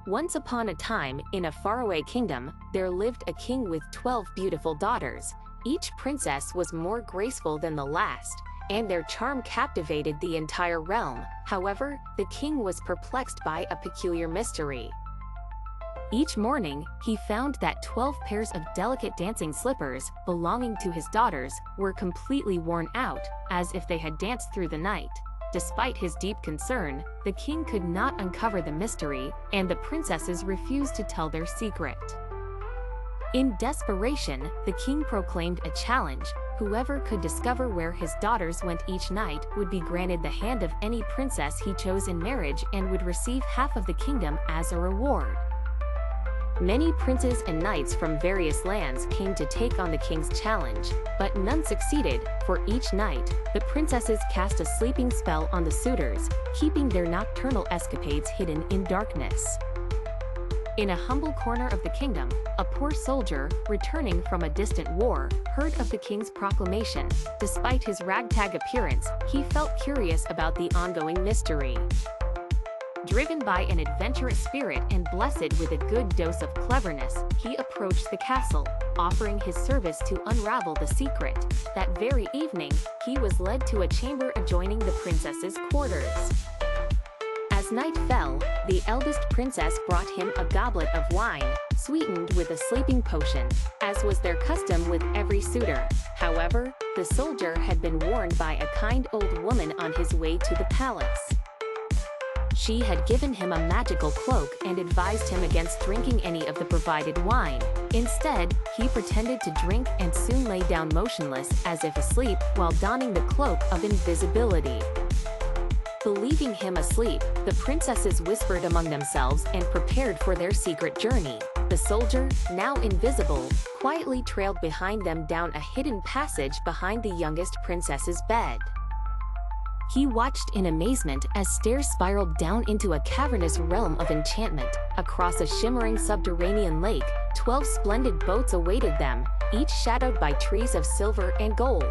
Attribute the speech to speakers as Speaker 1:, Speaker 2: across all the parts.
Speaker 1: Once upon a time, in a faraway kingdom, there lived a king with 12 beautiful daughters. Each princess was more graceful than the last, and their charm captivated the entire realm. However, the king was perplexed by a peculiar mystery. Each morning, he found that 12 pairs of delicate dancing slippers belonging to his daughters were completely worn out, as if they had danced through the night. Despite his deep concern, the king could not uncover the mystery, and the princesses refused to tell their secret. In desperation, the king proclaimed a challenge. Whoever could discover where his daughters went each night would be granted the hand of any princess he chose in marriage and would receive half of the kingdom as a reward. Many princes and knights from various lands came to take on the king's challenge, but none succeeded. For each night, the princesses cast a sleeping spell on the suitors, keeping their nocturnal escapades hidden in darkness. In a humble corner of the kingdom, a poor soldier, returning from a distant war, heard of the king's proclamation. Despite his ragtag appearance, he felt curious about the ongoing mystery. Driven by an adventurous spirit and blessed with a good dose of cleverness, he approached the castle, offering his service to unravel the secret. That very evening, he was led to a chamber adjoining the princess's quarters. As night fell, the eldest princess brought him a goblet of wine, sweetened with a sleeping potion, as was their custom with every suitor. However, the soldier had been warned by a kind old woman on his way to the palace. She had given him a magical cloak and advised him against drinking any of the provided wine. Instead, he pretended to drink and soon lay down motionless as if asleep while donning the cloak of invisibility. Believing him asleep, the princesses whispered among themselves and prepared for their secret journey. The soldier, now invisible, quietly trailed behind them down a hidden passage behind the youngest princess's bed. He watched in amazement as stairs spiraled down into a cavernous realm of enchantment. Across a shimmering subterranean lake, 12 splendid boats awaited them, each shadowed by trees of silver and gold.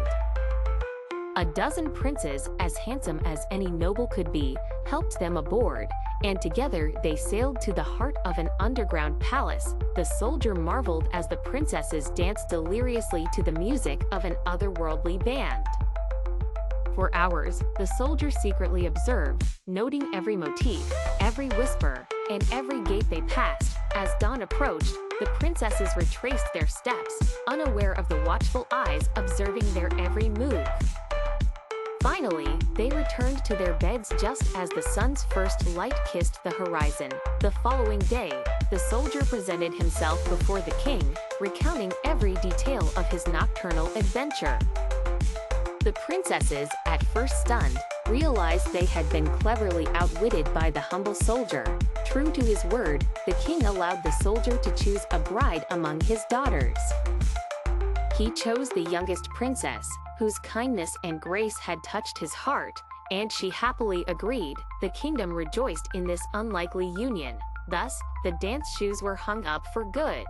Speaker 1: A dozen princes, as handsome as any noble could be, helped them aboard, and together they sailed to the heart of an underground palace. The soldier marveled as the princesses danced deliriously to the music of an otherworldly band. For hours, the soldier secretly observed, noting every motif, every whisper, and every gate they passed. As dawn approached, the princesses retraced their steps, unaware of the watchful eyes observing their every move. Finally, they returned to their beds just as the sun's first light kissed the horizon. The following day, the soldier presented himself before the king, recounting every detail of his nocturnal adventure. The princesses, at first stunned, realized they had been cleverly outwitted by the humble soldier. True to his word, the king allowed the soldier to choose a bride among his daughters. He chose the youngest princess, whose kindness and grace had touched his heart, and she happily agreed. The kingdom rejoiced in this unlikely union. Thus, the dance shoes were hung up for good.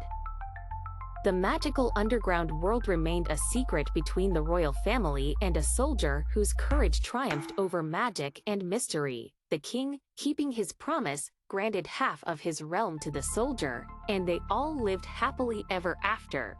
Speaker 1: The magical underground world remained a secret between the royal family and a soldier whose courage triumphed over magic and mystery. The king, keeping his promise, granted half of his realm to the soldier, and they all lived happily ever after.